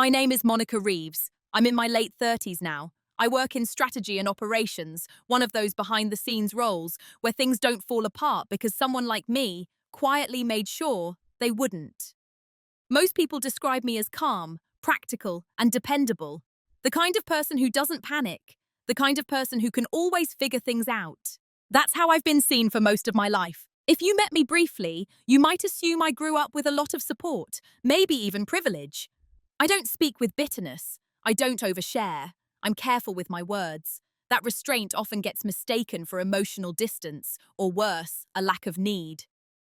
My name is Monica Reeves. I'm in my late 30s now. I work in strategy and operations, one of those behind-the-scenes roles where things don't fall apart because someone like me quietly made sure they wouldn't. Most people describe me as calm, practical, and dependable. The kind of person who doesn't panic. The kind of person who can always figure things out. That's how I've been seen for most of my life. If you met me briefly, you might assume I grew up with a lot of support, maybe even privilege. I don't speak with bitterness. I don't overshare. I'm careful with my words. That restraint often gets mistaken for emotional distance, or worse, a lack of need.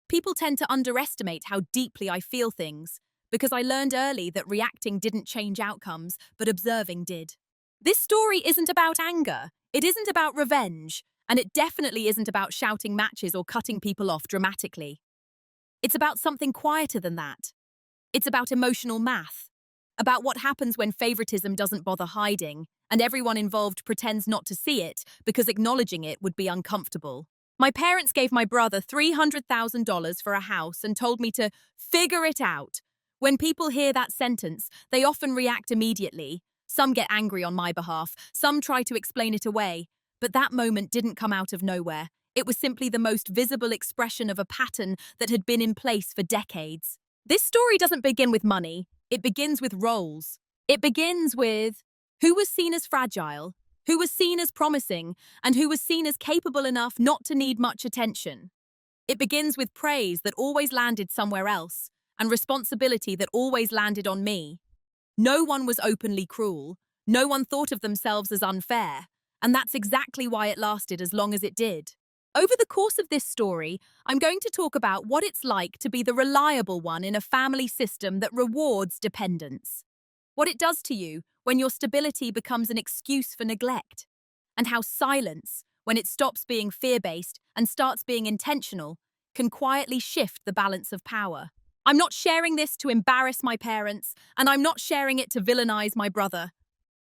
People tend to underestimate how deeply I feel things, because I learned early that reacting didn't change outcomes, but observing did. This story isn't about anger. It isn't about revenge. And it definitely isn't about shouting matches or cutting people off dramatically. It's about something quieter than that. It's about emotional math. About what happens when favoritism doesn't bother hiding, and everyone involved pretends not to see it because acknowledging it would be uncomfortable. My parents gave my brother $300,000 for a house and told me to figure it out. When people hear that sentence, they often react immediately. Some get angry on my behalf, some try to explain it away. But that moment didn't come out of nowhere. It was simply the most visible expression of a pattern that had been in place for decades. This story doesn't begin with money. It begins with roles. It begins with who was seen as fragile, who was seen as promising, and who was seen as capable enough not to need much attention. It begins with praise that always landed somewhere else, and responsibility that always landed on me. No one was openly cruel. No one thought of themselves as unfair. And that's exactly why it lasted as long as it did. Over the course of this story, I'm going to talk about what it's like to be the reliable one in a family system that rewards dependence. What it does to you when your stability becomes an excuse for neglect. And how silence, when it stops being fear-based and starts being intentional, can quietly shift the balance of power. I'm not sharing this to embarrass my parents, and I'm not sharing it to villainize my brother.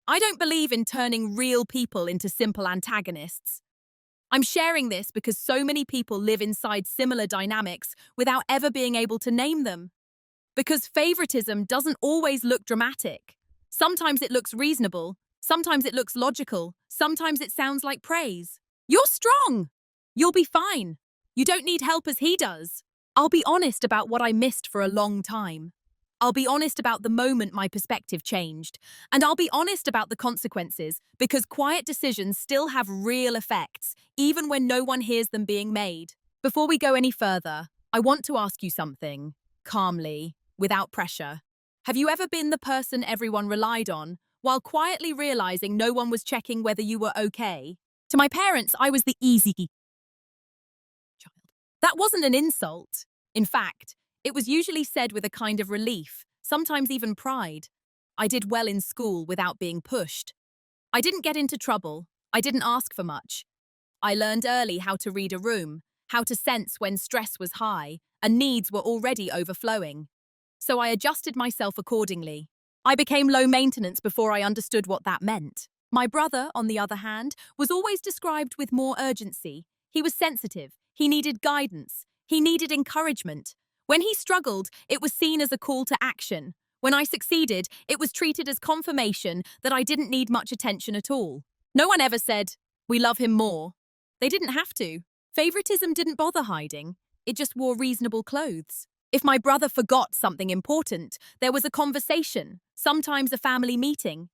I don't believe in turning real people into simple antagonists. I'm sharing this because so many people live inside similar dynamics without ever being able to name them. Because favoritism doesn't always look dramatic. Sometimes it looks reasonable, sometimes it looks logical, sometimes it sounds like praise. You're strong! You'll be fine. You don't need help as he does. I'll be honest about what I missed for a long time. I'll be honest about the moment my perspective changed. And I'll be honest about the consequences, because quiet decisions still have real effects, even when no one hears them being made. Before we go any further, I want to ask you something, calmly, without pressure. Have you ever been the person everyone relied on, while quietly realizing no one was checking whether you were okay? To my parents, I was the easy child. That wasn't an insult. In fact, it was usually said with a kind of relief, sometimes even pride. I did well in school without being pushed. I didn't get into trouble. I didn't ask for much. I learned early how to read a room, how to sense when stress was high and needs were already overflowing. So I adjusted myself accordingly. I became low maintenance before I understood what that meant. My brother, on the other hand, was always described with more urgency. He was sensitive. He needed guidance. He needed encouragement. When he struggled, it was seen as a call to action. When I succeeded, it was treated as confirmation that I didn't need much attention at all. No one ever said, "We love him more." They didn't have to. Favoritism didn't bother hiding. It just wore reasonable clothes. If my brother forgot something important, there was a conversation, sometimes a family meeting.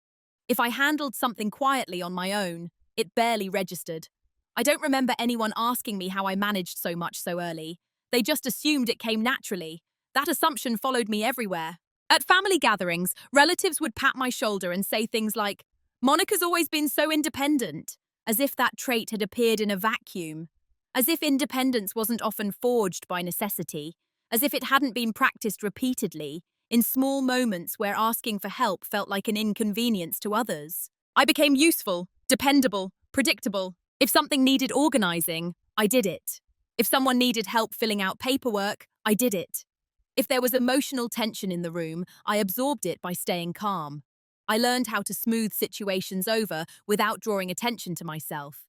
If I handled something quietly on my own, it barely registered. I don't remember anyone asking me how I managed so much so early. They just assumed it came naturally. That assumption followed me everywhere. At family gatherings, relatives would pat my shoulder and say things like, "Monica's always been so independent," as if that trait had appeared in a vacuum. As if independence wasn't often forged by necessity. As if it hadn't been practiced repeatedly, in small moments where asking for help felt like an inconvenience to others. I became useful, dependable, predictable. If something needed organizing, I did it. If someone needed help filling out paperwork, I did it. If there was emotional tension in the room, I absorbed it by staying calm. I learned how to smooth situations over without drawing attention to myself.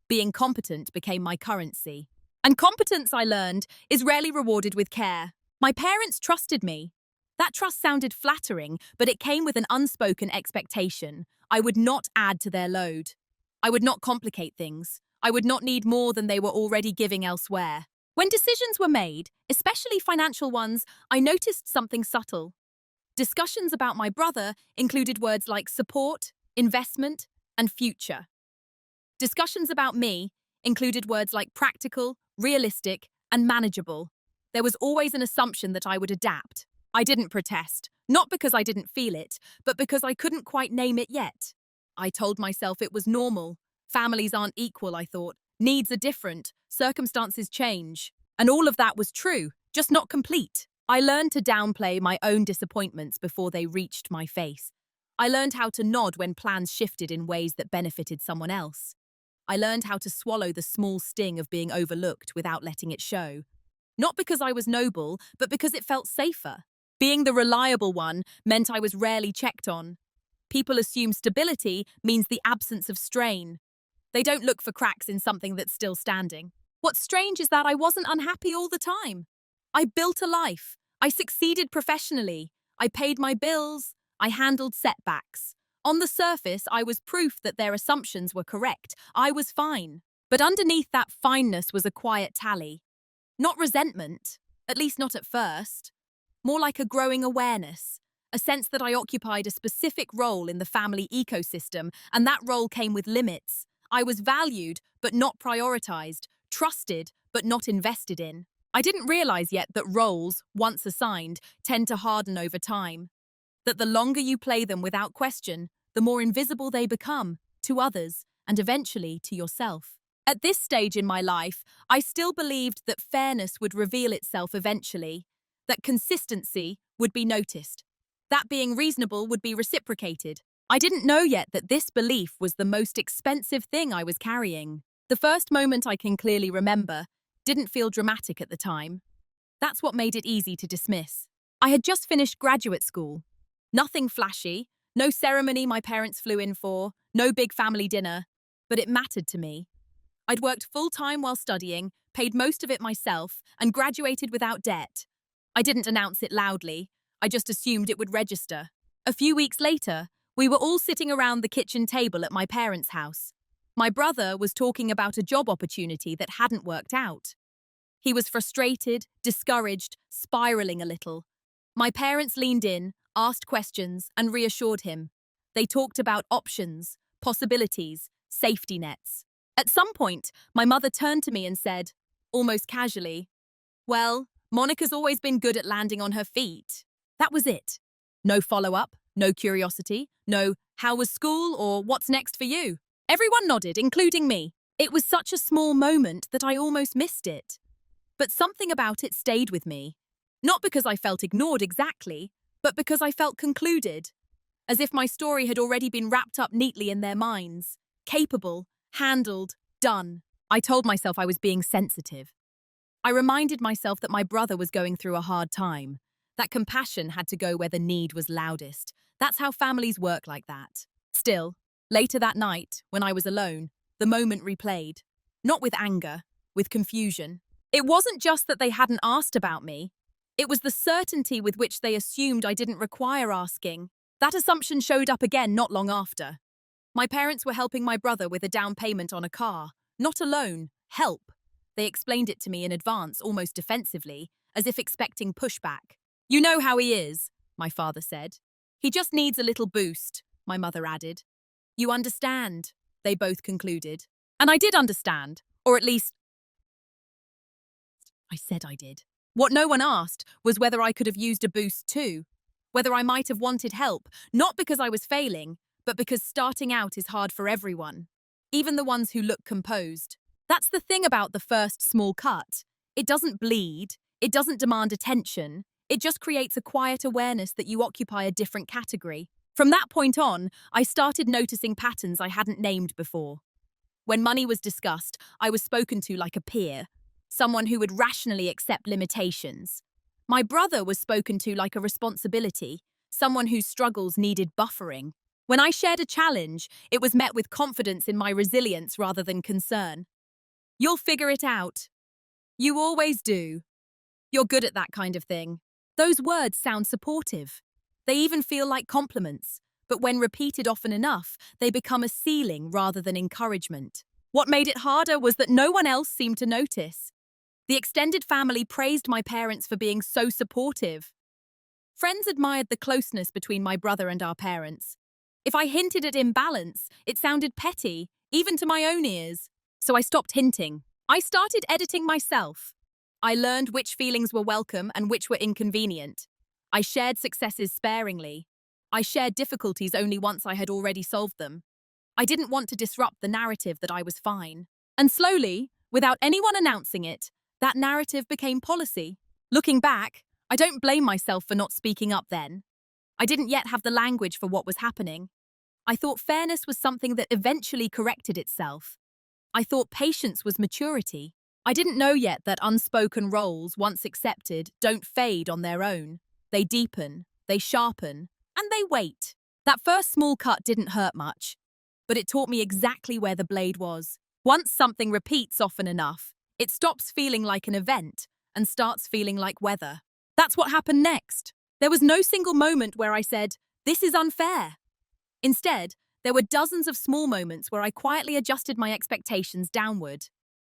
Being competent became my currency. And competence, I learned, is rarely rewarded with care. My parents trusted me. That trust sounded flattering, but it came with an unspoken expectation. I would not add to their load. I would not complicate things. I would not need more than they were already giving elsewhere. When decisions were made, especially financial ones, I noticed something subtle. Discussions about my brother included words like support, investment, and future. Discussions about me included words like practical, realistic, and manageable. There was always an assumption that I would adapt. I didn't protest, not because I didn't feel it, but because I couldn't quite name it yet. I told myself it was normal. Families aren't equal, I thought. Needs are different. Circumstances change. And all of that was true, just not complete. I learned to downplay my own disappointments before they reached my face. I learned how to nod when plans shifted in ways that benefited someone else. I learned how to swallow the small sting of being overlooked without letting it show. Not because I was noble, but because it felt safer. Being the reliable one meant I was rarely checked on. People assume stability means the absence of strain. They don't look for cracks in something that's still standing. What's strange is that I wasn't unhappy all the time. I built a life. I succeeded professionally. I paid my bills. I handled setbacks. On the surface, I was proof that their assumptions were correct. I was fine. But underneath that fineness was a quiet tally. Not resentment, at least not at first. More like a growing awareness, a sense that I occupied a specific role in the family ecosystem, and that role came with limits. I was valued, but not prioritized, trusted, but not invested in. I didn't realize yet that roles, once assigned, tend to harden over time. That the longer you play them without question, the more invisible they become, to others, and eventually to yourself. At this stage in my life, I still believed that fairness would reveal itself eventually, that consistency would be noticed, that being reasonable would be reciprocated. I didn't know yet that this belief was the most expensive thing I was carrying. The first moment I can clearly remember didn't feel dramatic at the time. That's what made it easy to dismiss. I had just finished graduate school. Nothing flashy, no ceremony my parents flew in for, no big family dinner, but it mattered to me. I'd worked full-time while studying, paid most of it myself, and graduated without debt. I didn't announce it loudly. I just assumed it would register. A few weeks later, we were all sitting around the kitchen table at my parents' house. My brother was talking about a job opportunity that hadn't worked out. He was frustrated, discouraged, spiraling a little. My parents leaned in, asked questions, and reassured him. They talked about options, possibilities, safety nets. At some point, my mother turned to me and said, almost casually, "Well, Monica's always been good at landing on her feet." That was it. No follow-up, no curiosity, no "how was school" or "what's next for you?" Everyone nodded, including me. It was such a small moment that I almost missed it. But something about it stayed with me. Not because I felt ignored exactly, but because I felt concluded. As if my story had already been wrapped up neatly in their minds. Capable, handled, done. I told myself I was being sensitive. I reminded myself that my brother was going through a hard time. That compassion had to go where the need was loudest. That's how families work like that. Still, later that night, when I was alone, the moment replayed. Not with anger, with confusion. It wasn't just that they hadn't asked about me. It was the certainty with which they assumed I didn't require asking. That assumption showed up again not long after. My parents were helping my brother with a down payment on a car. Not a loan, help. They explained it to me in advance, almost defensively, as if expecting pushback. "You know how he is," my father said. "He just needs a little boost," my mother added. "You understand," they both concluded. And I did understand, or at least I said I did. What no one asked was whether I could have used a boost too, whether I might have wanted help, not because I was failing, but because starting out is hard for everyone, even the ones who look composed. That's the thing about the first small cut. It doesn't bleed, it doesn't demand attention, it just creates a quiet awareness that you occupy a different category. From that point on, I started noticing patterns I hadn't named before. When money was discussed, I was spoken to like a peer, someone who would rationally accept limitations. My brother was spoken to like a responsibility, someone whose struggles needed buffering. When I shared a challenge, it was met with confidence in my resilience rather than concern. "You'll figure it out. You always do. You're good at that kind of thing." Those words sound supportive. They even feel like compliments, but when repeated often enough, they become a ceiling rather than encouragement. What made it harder was that no one else seemed to notice. The extended family praised my parents for being so supportive. Friends admired the closeness between my brother and our parents. If I hinted at imbalance, it sounded petty, even to my own ears. So I stopped hinting. I started editing myself. I learned which feelings were welcome and which were inconvenient. I shared successes sparingly. I shared difficulties only once I had already solved them. I didn't want to disrupt the narrative that I was fine. And slowly, without anyone announcing it, that narrative became policy. Looking back, I don't blame myself for not speaking up then. I didn't yet have the language for what was happening. I thought fairness was something that eventually corrected itself. I thought patience was maturity. I didn't know yet that unspoken roles, once accepted, don't fade on their own. They deepen, they sharpen, and they wait. That first small cut didn't hurt much, but it taught me exactly where the blade was. Once something repeats often enough, it stops feeling like an event and starts feeling like weather. That's what happened next. There was no single moment where I said, "This is unfair." Instead, there were dozens of small moments where I quietly adjusted my expectations downward.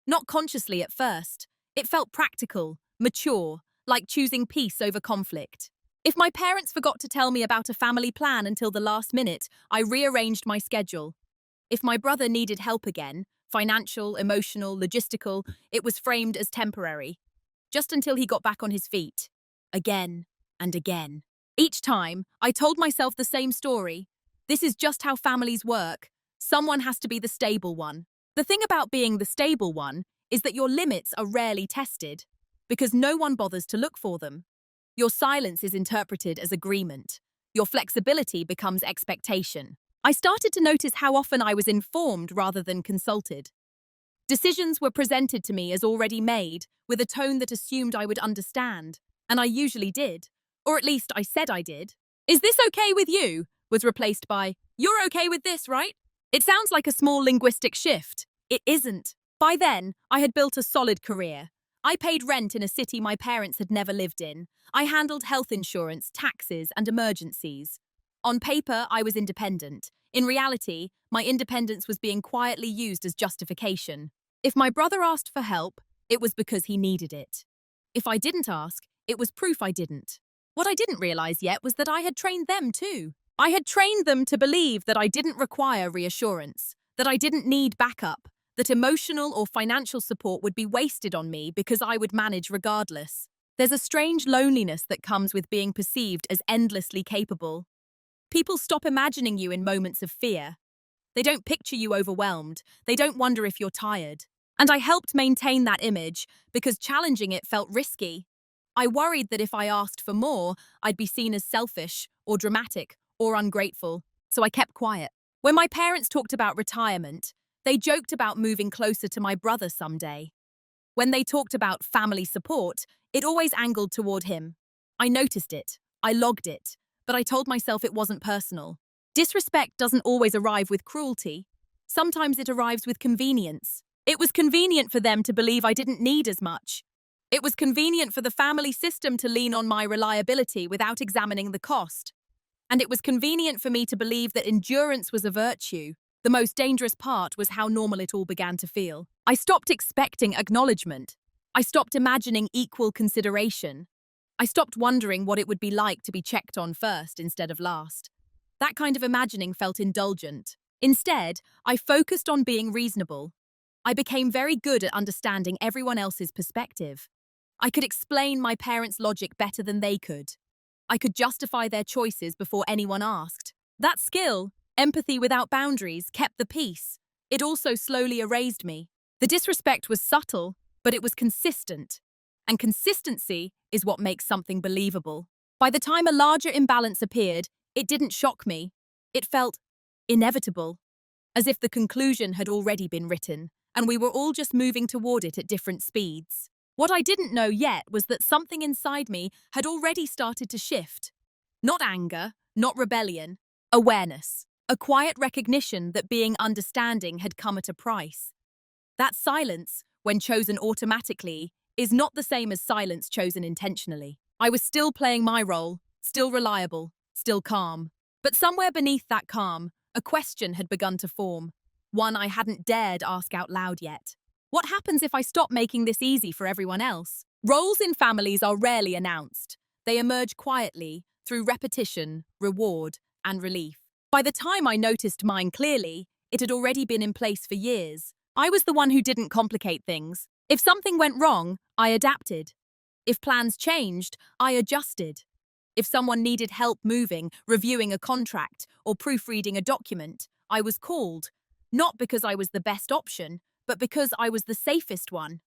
Not consciously at first. It felt practical, mature, like choosing peace over conflict. If my parents forgot to tell me about a family plan until the last minute, I rearranged my schedule. If my brother needed help again, financial, emotional, logistical, it was framed as temporary. Just until he got back on his feet. Again and again. Each time, I told myself the same story. This is just how families work. Someone has to be the stable one. The thing about being the stable one is that your limits are rarely tested, because no one bothers to look for them. Your silence is interpreted as agreement. Your flexibility becomes expectation. I started to notice how often I was informed rather than consulted. Decisions were presented to me as already made, with a tone that assumed I would understand, and I usually did. Or at least I said I did. "Is this okay with you?" was replaced by, "You're okay with this, right?" It sounds like a small linguistic shift. It isn't. By then, I had built a solid career. I paid rent in a city my parents had never lived in. I handled health insurance, taxes, and emergencies. On paper, I was independent. In reality, my independence was being quietly used as justification. If my brother asked for help, it was because he needed it. If I didn't ask, it was proof I didn't. What I didn't realize yet was that I had trained them too. I had trained them to believe that I didn't require reassurance, that I didn't need backup, that emotional or financial support would be wasted on me because I would manage regardless. There's a strange loneliness that comes with being perceived as endlessly capable. People stop imagining you in moments of fear. They don't picture you overwhelmed. They don't wonder if you're tired. And I helped maintain that image because challenging it felt risky. I worried that if I asked for more, I'd be seen as selfish or dramatic or ungrateful, so I kept quiet. When my parents talked about retirement, they joked about moving closer to my brother someday. When they talked about family support, it always angled toward him. I noticed it. I logged it. But I told myself it wasn't personal. Disrespect doesn't always arrive with cruelty. Sometimes it arrives with convenience. It was convenient for them to believe I didn't need as much. It was convenient for the family system to lean on my reliability without examining the cost. And it was convenient for me to believe that endurance was a virtue. The most dangerous part was how normal it all began to feel. I stopped expecting acknowledgement. I stopped imagining equal consideration. I stopped wondering what it would be like to be checked on first instead of last. That kind of imagining felt indulgent. Instead, I focused on being reasonable. I became very good at understanding everyone else's perspective. I could explain my parents' logic better than they could. I could justify their choices before anyone asked. That skill, empathy without boundaries, kept the peace. It also slowly erased me. The disrespect was subtle, but it was consistent. And consistency is what makes something believable. By the time a larger imbalance appeared, it didn't shock me. It felt inevitable, as if the conclusion had already been written, and we were all just moving toward it at different speeds. What I didn't know yet was that something inside me had already started to shift. Not anger, not rebellion, awareness. A quiet recognition that being understanding had come at a price. That silence, when chosen automatically, is not the same as silence chosen intentionally. I was still playing my role, still reliable, still calm. But somewhere beneath that calm, a question had begun to form, one I hadn't dared ask out loud yet. What happens if I stop making this easy for everyone else? Roles in families are rarely announced. They emerge quietly, through repetition, reward, and relief. By the time I noticed mine clearly, it had already been in place for years. I was the one who didn't complicate things. If something went wrong, I adapted. If plans changed, I adjusted. If someone needed help moving, reviewing a contract, or proofreading a document, I was called. Not because I was the best option, but because I was the safest one.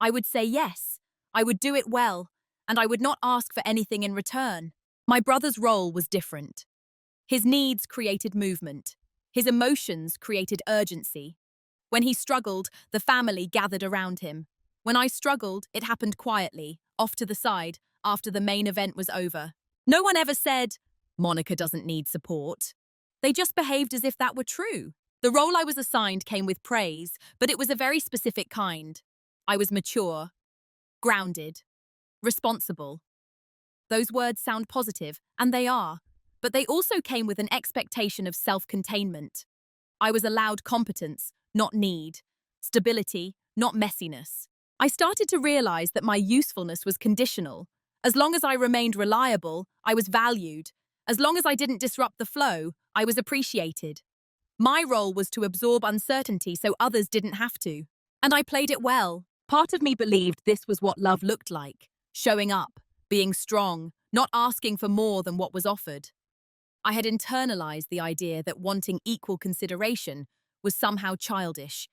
I would say yes. I would do it well, and I would not ask for anything in return. My brother's role was different. His needs created movement. His emotions created urgency. When he struggled, the family gathered around him. When I struggled, it happened quietly, off to the side, after the main event was over. No one ever said, "Monica doesn't need support." They just behaved as if that were true. The role I was assigned came with praise, but it was a very specific kind. I was mature, grounded, responsible. Those words sound positive, and they are, but they also came with an expectation of self-containment. I was allowed competence, not need, stability, not messiness. I started to realize that my usefulness was conditional. As long as I remained reliable, I was valued. As long as I didn't disrupt the flow, I was appreciated. My role was to absorb uncertainty so others didn't have to. And I played it well. Part of me believed this was what love looked like. Showing up, being strong, not asking for more than what was offered. I had internalized the idea that wanting equal consideration was somehow childish,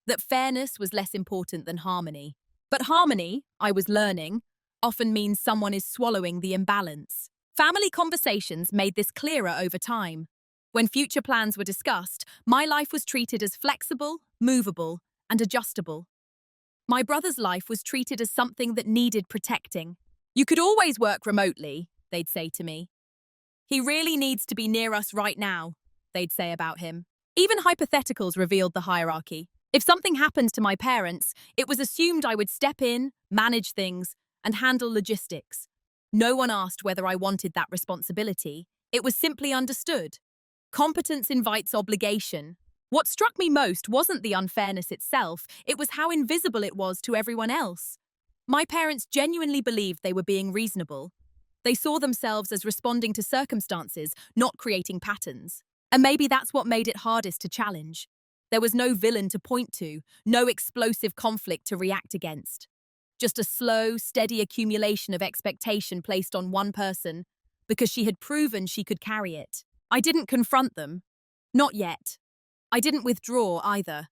that fairness was less important than harmony. But harmony, I was learning, often means someone is swallowing the imbalance. Family conversations made this clearer over time. When future plans were discussed, my life was treated as flexible, movable, and adjustable. My brother's life was treated as something that needed protecting. "You could always work remotely," they'd say to me. "He really needs to be near us right now," they'd say about him. Even hypotheticals revealed the hierarchy. If something happened to my parents, it was assumed I would step in, manage things, and handle logistics. No one asked whether I wanted that responsibility. It was simply understood. Competence invites obligation. What struck me most wasn't the unfairness itself, it was how invisible it was to everyone else. My parents genuinely believed they were being reasonable. They saw themselves as responding to circumstances, not creating patterns. And maybe that's what made it hardest to challenge. There was no villain to point to, no explosive conflict to react against. Just a slow, steady accumulation of expectation placed on one person, because she had proven she could carry it. I didn't confront them. Not yet. I didn't withdraw either.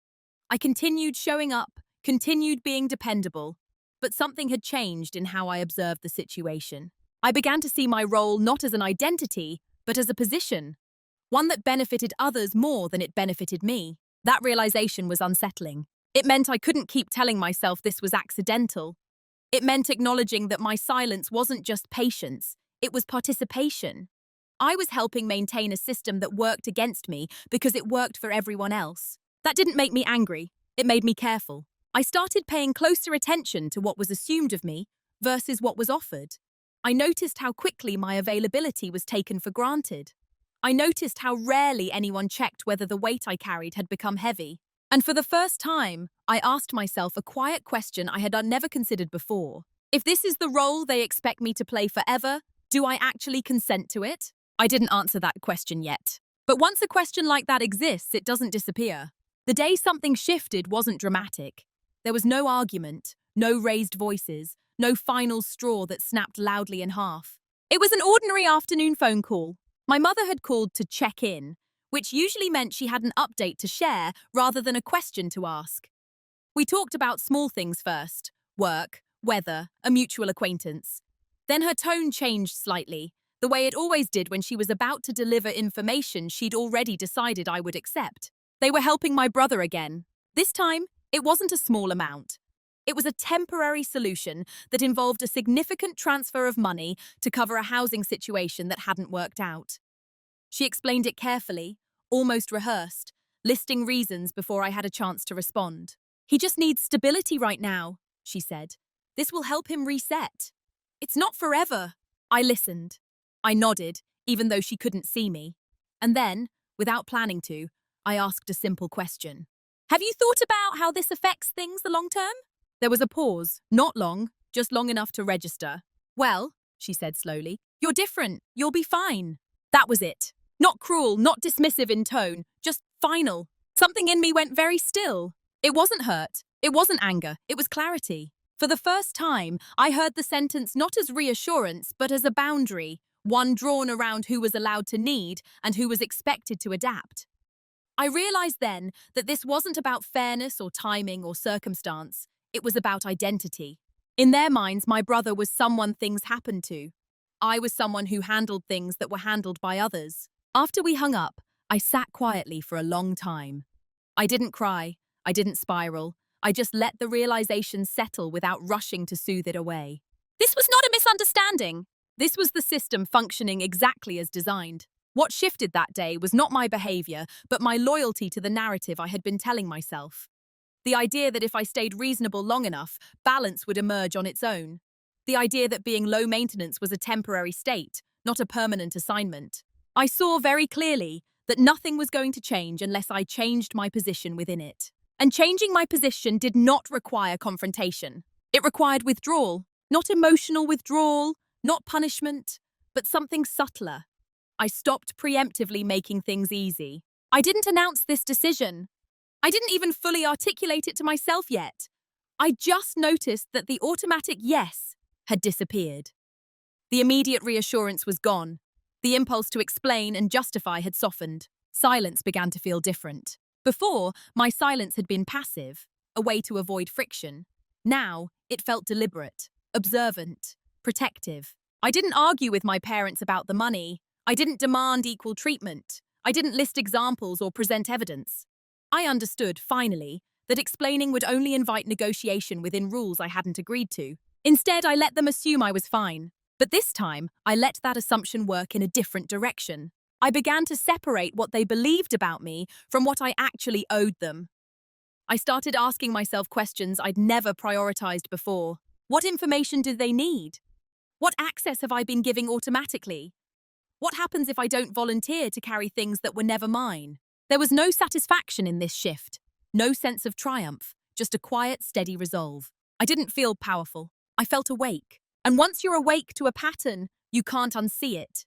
I continued showing up, continued being dependable. But something had changed in how I observed the situation. I began to see my role not as an identity, but as a position. One that benefited others more than it benefited me. That realization was unsettling. It meant I couldn't keep telling myself this was accidental. It meant acknowledging that my silence wasn't just patience, it was participation. I was helping maintain a system that worked against me because it worked for everyone else. That didn't make me angry, it made me careful. I started paying closer attention to what was assumed of me versus what was offered. I noticed how quickly my availability was taken for granted. I noticed how rarely anyone checked whether the weight I carried had become heavy. And for the first time, I asked myself a quiet question I had never considered before. If this is the role they expect me to play forever, do I actually consent to it? I didn't answer that question yet. But once a question like that exists, it doesn't disappear. The day something shifted wasn't dramatic. There was no argument, no raised voices, no final straw that snapped loudly in half. It was an ordinary afternoon phone call. My mother had called to check in, which usually meant she had an update to share rather than a question to ask. We talked about small things first: work, weather, a mutual acquaintance. Then her tone changed slightly, the way it always did when she was about to deliver information she'd already decided I would accept. They were helping my brother again. This time, it wasn't a small amount. It was a temporary solution that involved a significant transfer of money to cover a housing situation that hadn't worked out. She explained it carefully, almost rehearsed, listing reasons before I had a chance to respond. "He just needs stability right now," she said. "This will help him reset." It's not forever. I listened. I nodded, even though she couldn't see me. And then, without planning to, I asked a simple question. Have you thought about how this affects things the long term? There was a pause, not long, just long enough to register. Well, she said slowly, you're different. You'll be fine. That was it. Not cruel, not dismissive in tone, just final. Something in me went very still. It wasn't hurt. It wasn't anger. It was clarity. For the first time, I heard the sentence not as reassurance, but as a boundary, one drawn around who was allowed to need and who was expected to adapt. I realized then that this wasn't about fairness or timing or circumstance. It was about identity. In their minds, my brother was someone things happened to. I was someone who handled things that were handled by others. After we hung up, I sat quietly for a long time. I didn't cry. I didn't spiral. I just let the realization settle without rushing to soothe it away. This was not a misunderstanding. This was the system functioning exactly as designed. What shifted that day was not my behavior, but my loyalty to the narrative I had been telling myself. The idea that if I stayed reasonable long enough, balance would emerge on its own. The idea that being low maintenance was a temporary state, not a permanent assignment. I saw very clearly that nothing was going to change unless I changed my position within it. And changing my position did not require confrontation. It required withdrawal, not emotional withdrawal, not punishment, but something subtler. I stopped preemptively making things easy. I didn't announce this decision. I didn't even fully articulate it to myself yet. I just noticed that the automatic yes had disappeared. The immediate reassurance was gone. The impulse to explain and justify had softened. Silence began to feel different. Before, my silence had been passive, a way to avoid friction. Now, it felt deliberate, observant, protective. I didn't argue with my parents about the money. I didn't demand equal treatment. I didn't list examples or present evidence. I understood, finally, that explaining would only invite negotiation within rules I hadn't agreed to. Instead, I let them assume I was fine. But this time, I let that assumption work in a different direction. I began to separate what they believed about me from what I actually owed them. I started asking myself questions I'd never prioritized before. What information do they need? What access have I been giving automatically? What happens if I don't volunteer to carry things that were never mine? There was no satisfaction in this shift, no sense of triumph, just a quiet, steady resolve. I didn't feel powerful. I felt awake. And once you're awake to a pattern, you can't unsee it.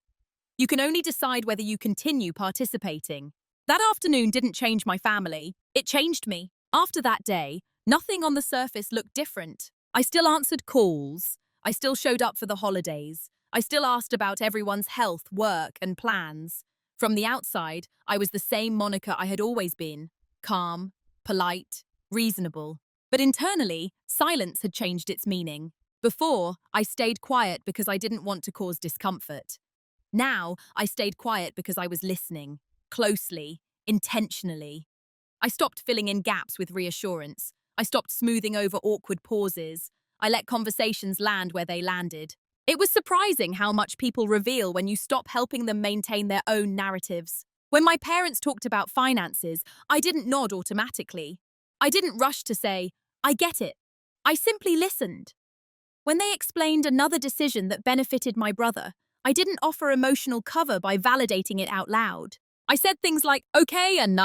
You can only decide whether you continue participating. That afternoon didn't change my family. It changed me. After that day, nothing on the surface looked different. I still answered calls. I still showed up for the holidays. I still asked about everyone's health, work, and plans. From the outside, I was the same moniker I had always been. Calm, polite, reasonable. But internally, silence had changed its meaning. Before, I stayed quiet because I didn't want to cause discomfort. Now, I stayed quiet because I was listening, closely, intentionally. I stopped filling in gaps with reassurance. I stopped smoothing over awkward pauses. I let conversations land where they landed. It was surprising how much people reveal when you stop helping them maintain their own narratives. When my parents talked about finances, I didn't nod automatically. I didn't rush to say, I get it. I simply listened. When they explained another decision that benefited my brother, I didn't offer emotional cover by validating it out loud. I said things like, okay, and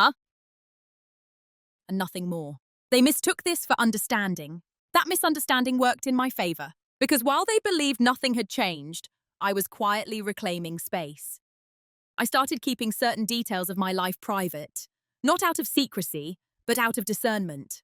nothing more. They mistook this for understanding. That misunderstanding worked in my favor, because while they believed nothing had changed, I was quietly reclaiming space. I started keeping certain details of my life private, not out of secrecy, but out of discernment.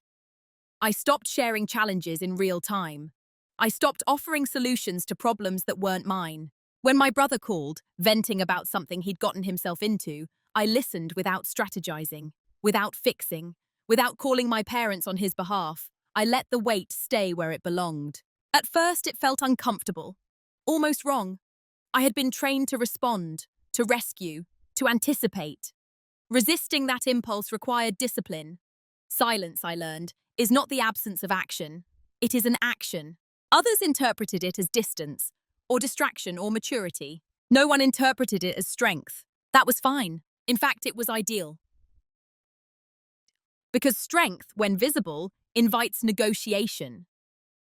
I stopped sharing challenges in real time. I stopped offering solutions to problems that weren't mine. When my brother called, venting about something he'd gotten himself into, I listened without strategizing, without fixing, without calling my parents on his behalf. I let the weight stay where it belonged. At first, it felt uncomfortable, almost wrong. I had been trained to respond, to rescue, to anticipate. Resisting that impulse required discipline. Silence, I learned, is not the absence of action. It is an action. Others interpreted it as distance, or distraction, or maturity. No one interpreted it as strength. That was fine. In fact, it was ideal. Because strength, when visible, invites negotiation.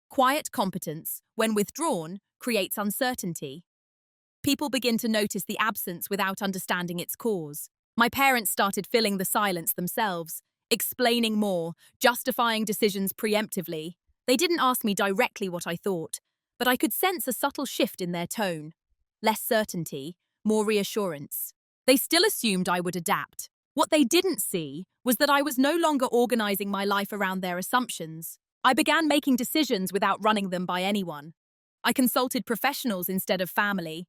Quiet competence, when withdrawn, creates uncertainty. People begin to notice the absence without understanding its cause. My parents started filling the silence themselves, explaining more, justifying decisions preemptively. They didn't ask me directly what I thought, but I could sense a subtle shift in their tone. Less certainty, more reassurance. They still assumed I would adapt. What they didn't see was that I was no longer organizing my life around their assumptions. I began making decisions without running them by anyone. I consulted professionals instead of family.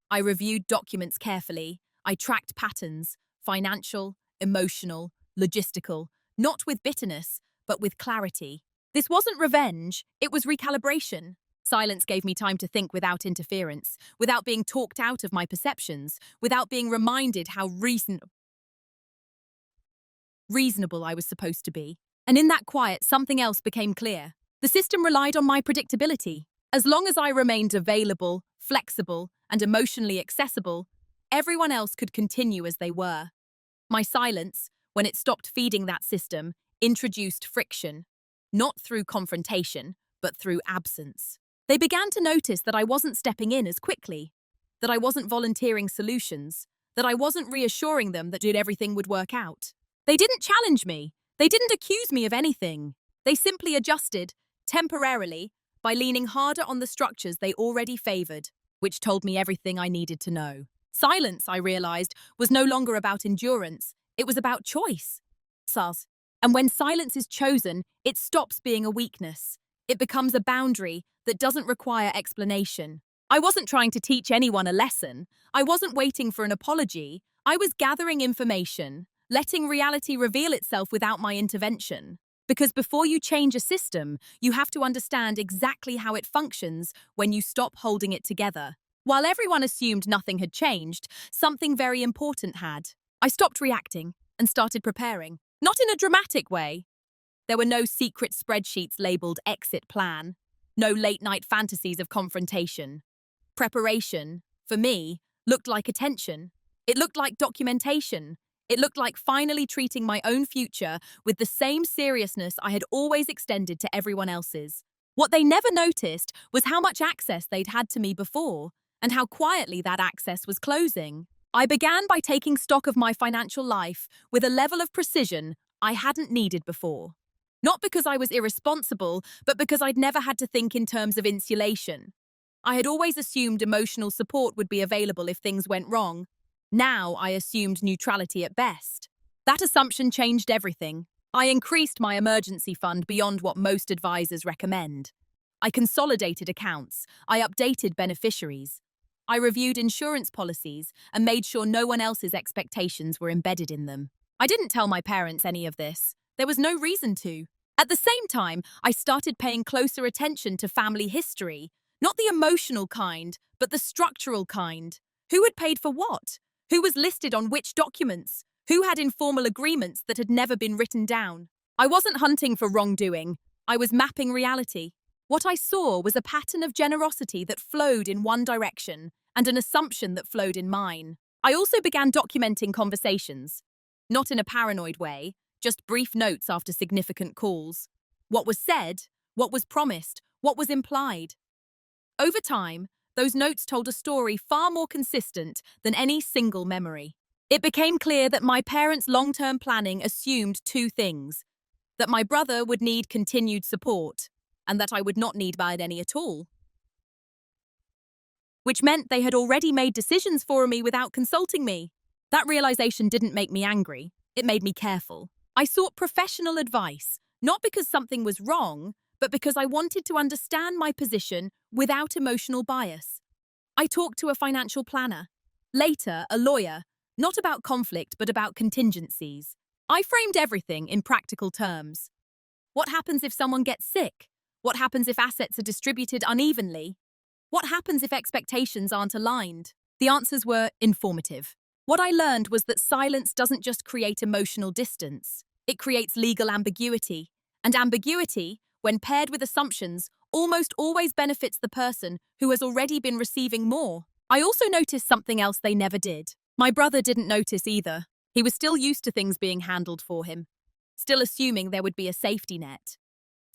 I reviewed documents carefully. I tracked patterns, financial, emotional, logistical, not with bitterness, but with clarity. This wasn't revenge, it was recalibration. Silence gave me time to think without interference, without being talked out of my perceptions, without being reminded how reasonable I was supposed to be. And in that quiet, something else became clear. The system relied on my predictability. As long as I remained available, flexible, and emotionally accessible, everyone else could continue as they were. My silence, when it stopped feeding that system, introduced friction, not through confrontation, but through absence. They began to notice that I wasn't stepping in as quickly, that I wasn't volunteering solutions, that I wasn't reassuring them that everything would work out. They didn't challenge me. They didn't accuse me of anything. They simply adjusted, temporarily, by leaning harder on the structures they already favored, which told me everything I needed to know. Silence, I realized, was no longer about endurance. It was about choice. And when silence is chosen, it stops being a weakness. It becomes a boundary that doesn't require explanation. I wasn't trying to teach anyone a lesson. I wasn't waiting for an apology. I was gathering information, letting reality reveal itself without my intervention. Because before you change a system, you have to understand exactly how it functions when you stop holding it together. While everyone assumed nothing had changed, something very important had. I stopped reacting and started preparing. Not in a dramatic way. There were no secret spreadsheets labeled exit plan. No late-night fantasies of confrontation. Preparation, for me, looked like attention. It looked like documentation. It looked like finally treating my own future with the same seriousness I had always extended to everyone else's. What they never noticed was how much access they'd had to me before, and how quietly that access was closing. I began by taking stock of my financial life with a level of precision I hadn't needed before. Not because I was irresponsible, but because I'd never had to think in terms of insulation. I had always assumed emotional support would be available if things went wrong. Now I assumed neutrality at best. That assumption changed everything. I increased my emergency fund beyond what most advisors recommend. I consolidated accounts. I updated beneficiaries. I reviewed insurance policies and made sure no one else's expectations were embedded in them. I didn't tell my parents any of this. There was no reason to. At the same time, I started paying closer attention to family history. Not the emotional kind, but the structural kind. Who had paid for what? Who was listed on which documents? Who had informal agreements that had never been written down? I wasn't hunting for wrongdoing. I was mapping reality. What I saw was a pattern of generosity that flowed in one direction and an assumption that flowed in mine. I also began documenting conversations. Not in a paranoid way, just brief notes after significant calls. What was said, what was promised, what was implied. Over time, those notes told a story far more consistent than any single memory. It became clear that my parents' long-term planning assumed two things: that my brother would need continued support, and that I would not need any at all. Which meant they had already made decisions for me without consulting me. That realization didn't make me angry. It made me careful. I sought professional advice, not because something was wrong, but because I wanted to understand my position without emotional bias. I talked to a financial planner, later a lawyer, not about conflict but about contingencies. I framed everything in practical terms. What happens if someone gets sick? What happens if assets are distributed unevenly? What happens if expectations aren't aligned? The answers were informative. What I learned was that silence doesn't just create emotional distance. It creates legal ambiguity. And ambiguity, when paired with assumptions, almost always benefits the person who has already been receiving more. I also noticed something else they never did. My brother didn't notice either. He was still used to things being handled for him, still assuming there would be a safety net,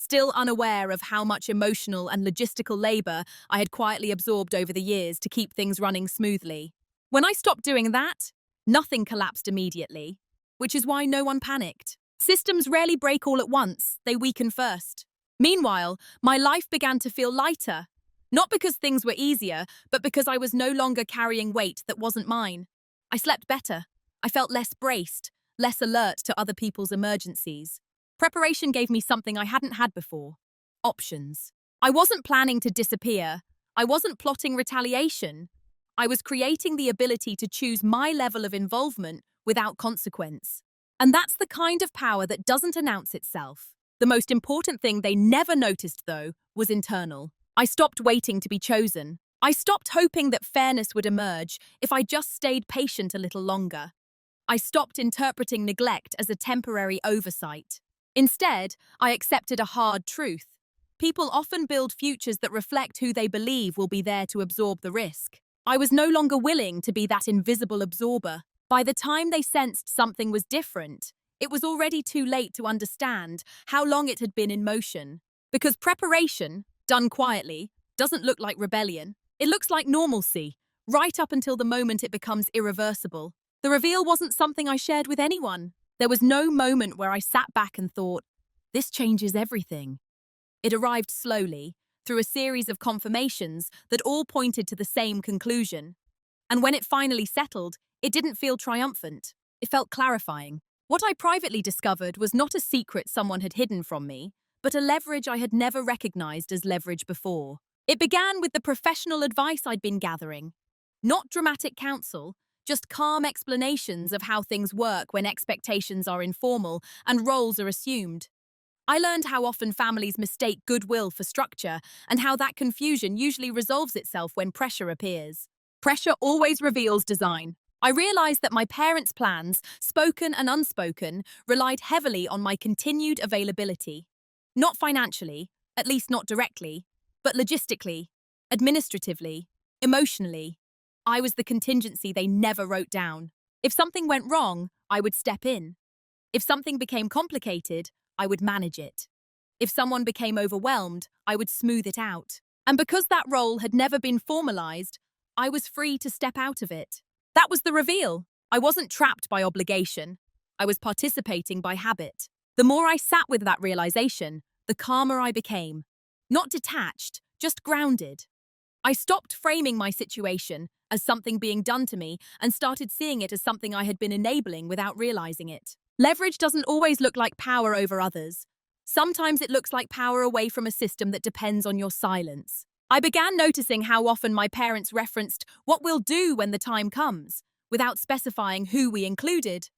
still unaware of how much emotional and logistical labor I had quietly absorbed over the years to keep things running smoothly. When I stopped doing that, nothing collapsed immediately, which is why no one panicked. Systems rarely break all at once, they weaken first. Meanwhile, my life began to feel lighter, not because things were easier, but because I was no longer carrying weight that wasn't mine. I slept better. I felt less braced, less alert to other people's emergencies. Preparation gave me something I hadn't had before: options. I wasn't planning to disappear. I wasn't plotting retaliation. I was creating the ability to choose my level of involvement without consequence. And that's the kind of power that doesn't announce itself. The most important thing they never noticed, though, was internal. I stopped waiting to be chosen. I stopped hoping that fairness would emerge if I just stayed patient a little longer. I stopped interpreting neglect as a temporary oversight. Instead, I accepted a hard truth. People often build futures that reflect who they believe will be there to absorb the risk. I was no longer willing to be that invisible absorber. By the time they sensed something was different, it was already too late to understand how long it had been in motion. Because preparation, done quietly, doesn't look like rebellion. It looks like normalcy, right up until the moment it becomes irreversible. The reveal wasn't something I shared with anyone. There was no moment where I sat back and thought, this changes everything. It arrived slowly, through a series of confirmations that all pointed to the same conclusion. And when it finally settled, it didn't feel triumphant. It felt clarifying. What I privately discovered was not a secret someone had hidden from me, but a leverage I had never recognized as leverage before. It began with the professional advice I'd been gathering. Not dramatic counsel, just calm explanations of how things work when expectations are informal and roles are assumed. I learned how often families mistake goodwill for structure and how that confusion usually resolves itself when pressure appears. Pressure always reveals design. I realized that my parents' plans, spoken and unspoken, relied heavily on my continued availability. Not financially, at least not directly, but logistically, administratively, emotionally. I was the contingency they never wrote down. If something went wrong, I would step in. If something became complicated, I would manage it. If someone became overwhelmed, I would smooth it out. And because that role had never been formalized, I was free to step out of it. That was the reveal. I wasn't trapped by obligation. I was participating by habit. The more I sat with that realization, the calmer I became. Not detached, just grounded. I stopped framing my situation as something being done to me and started seeing it as something I had been enabling without realizing it. Leverage doesn't always look like power over others. Sometimes it looks like power away from a system that depends on your silence. I began noticing how often my parents referenced what we'll do when the time comes, without specifying who we included.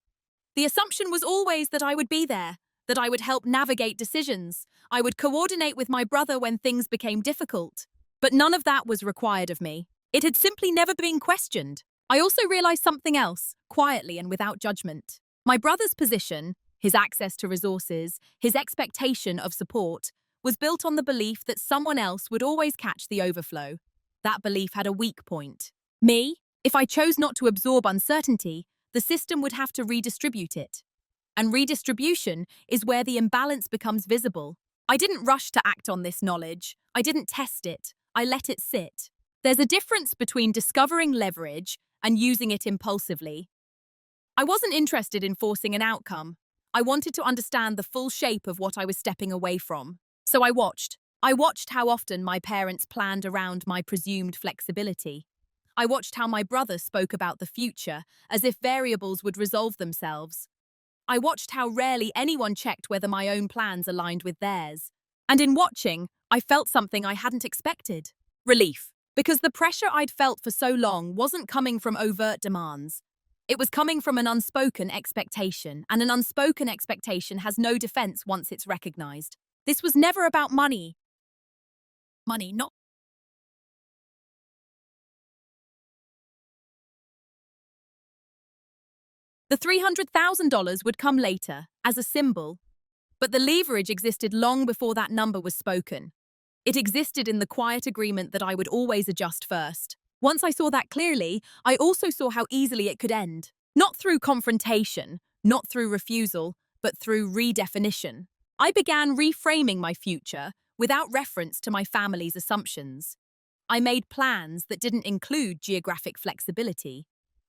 The assumption was always that I would be there, that I would help navigate decisions, I would coordinate with my brother when things became difficult. But none of that was required of me. It had simply never been questioned. I also realized something else, quietly and without judgment. My brother's position, his access to resources, his expectation of support, was built on the belief that someone else would always catch the overflow. That belief had a weak point. Me? If I chose not to absorb uncertainty, the system would have to redistribute it. And redistribution is where the imbalance becomes visible. I didn't rush to act on this knowledge. I didn't test it. I let it sit. There's a difference between discovering leverage and using it impulsively. I wasn't interested in forcing an outcome. I wanted to understand the full shape of what I was stepping away from. So I watched. I watched how often my parents planned around my presumed flexibility. I watched how my brother spoke about the future, as if variables would resolve themselves. I watched how rarely anyone checked whether my own plans aligned with theirs. And in watching, I felt something I hadn't expected. Relief. Because the pressure I'd felt for so long wasn't coming from overt demands. It was coming from an unspoken expectation, and an unspoken expectation has no defense once it's recognized. This was never about money. Money, not. The $300,000 would come later, as a symbol. But the leverage existed long before that number was spoken. It existed in the quiet agreement that I would always adjust first. Once I saw that clearly, I also saw how easily it could end. Not through confrontation, not through refusal, but through redefinition. I began reframing my future without reference to my family's assumptions. I made plans that didn't include geographic flexibility.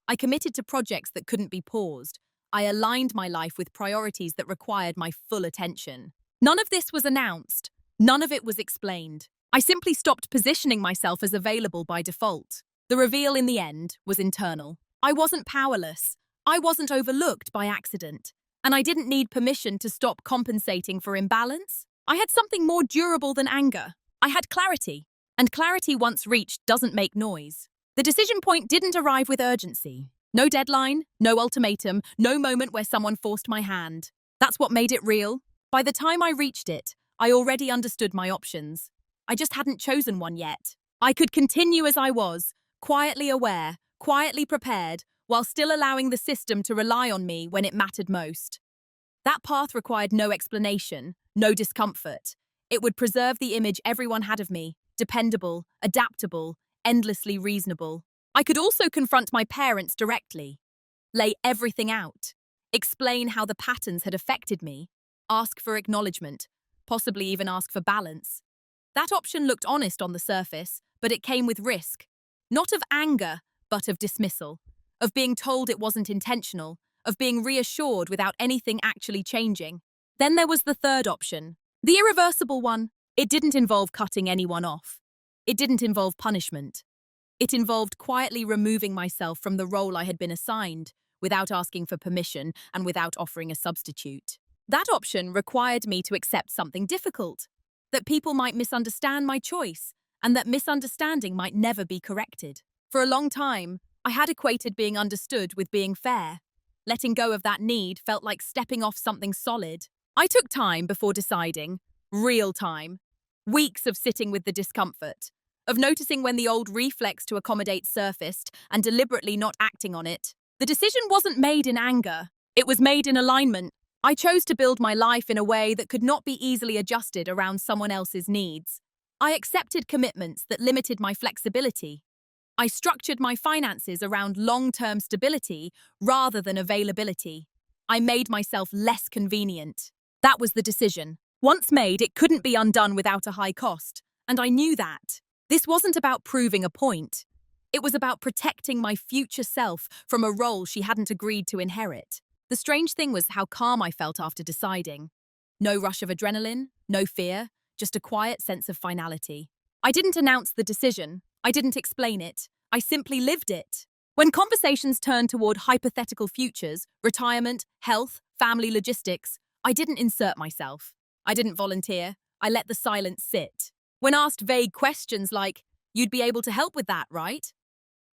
I committed to projects that couldn't be paused. I aligned my life with priorities that required my full attention. None of this was announced. None of it was explained. I simply stopped positioning myself as available by default. The reveal in the end was internal. I wasn't powerless. I wasn't overlooked by accident. And I didn't need permission to stop compensating for imbalance. I had something more durable than anger. I had clarity. And clarity once reached doesn't make noise. The decision point didn't arrive with urgency. No deadline, no ultimatum, no moment where someone forced my hand. That's what made it real. By the time I reached it, I already understood my options. I just hadn't chosen one yet. I could continue as I was, quietly aware, quietly prepared, while still allowing the system to rely on me when it mattered most. That path required no explanation, no discomfort. It would preserve the image everyone had of me, dependable, adaptable, endlessly reasonable. I could also confront my parents directly, lay everything out, explain how the patterns had affected me, ask for acknowledgement, possibly even ask for balance. That option looked honest on the surface, but it came with risk. Not of anger, but of dismissal. Of being told it wasn't intentional, of being reassured without anything actually changing. Then there was the third option, the irreversible one. It didn't involve cutting anyone off. It didn't involve punishment. It involved quietly removing myself from the role I had been assigned, without asking for permission and without offering a substitute. That option required me to accept something difficult, that people might misunderstand my choice, and that misunderstanding might never be corrected. For a long time, I had equated being understood with being fair. Letting go of that need felt like stepping off something solid. I took time before deciding, real time. Weeks of sitting with the discomfort, of noticing when the old reflex to accommodate surfaced and deliberately not acting on it. The decision wasn't made in anger. It was made in alignment. I chose to build my life in a way that could not be easily adjusted around someone else's needs. I accepted commitments that limited my flexibility. I structured my finances around long-term stability rather than availability. I made myself less convenient. That was the decision. Once made, it couldn't be undone without a high cost, and I knew that. This wasn't about proving a point. It was about protecting my future self from a role she hadn't agreed to inherit. The strange thing was how calm I felt after deciding. No rush of adrenaline, no fear, just a quiet sense of finality. I didn't announce the decision. I didn't explain it. I simply lived it. When conversations turned toward hypothetical futures, retirement, health, family logistics, I didn't insert myself. I didn't volunteer. I let the silence sit. When asked vague questions like, "You'd be able to help with that, right?"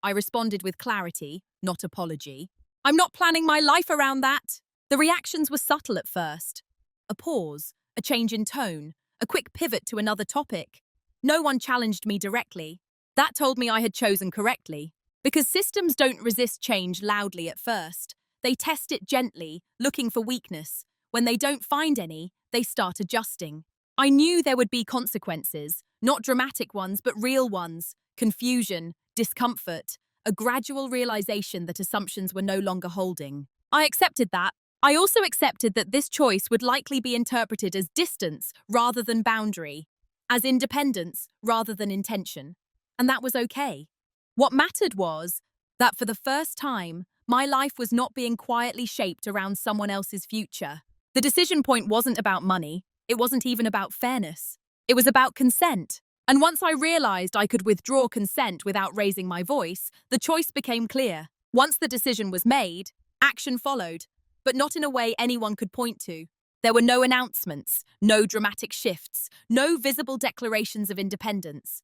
I responded with clarity, not apology. "I'm not planning my life around that." The reactions were subtle at first. A pause, a change in tone, a quick pivot to another topic. No one challenged me directly. That told me I had chosen correctly. Because systems don't resist change loudly at first. They test it gently, looking for weakness. When they don't find any, they start adjusting. I knew there would be consequences, not dramatic ones, but real ones. Confusion, discomfort, a gradual realization that assumptions were no longer holding. I accepted that. I also accepted that this choice would likely be interpreted as distance rather than boundary, as independence rather than intention. And that was okay. What mattered was that for the first time, my life was not being quietly shaped around someone else's future. The decision point wasn't about money. It wasn't even about fairness. It was about consent. And once I realized I could withdraw consent without raising my voice, the choice became clear. Once the decision was made, action followed, but not in a way anyone could point to. There were no announcements, no dramatic shifts, no visible declarations of independence.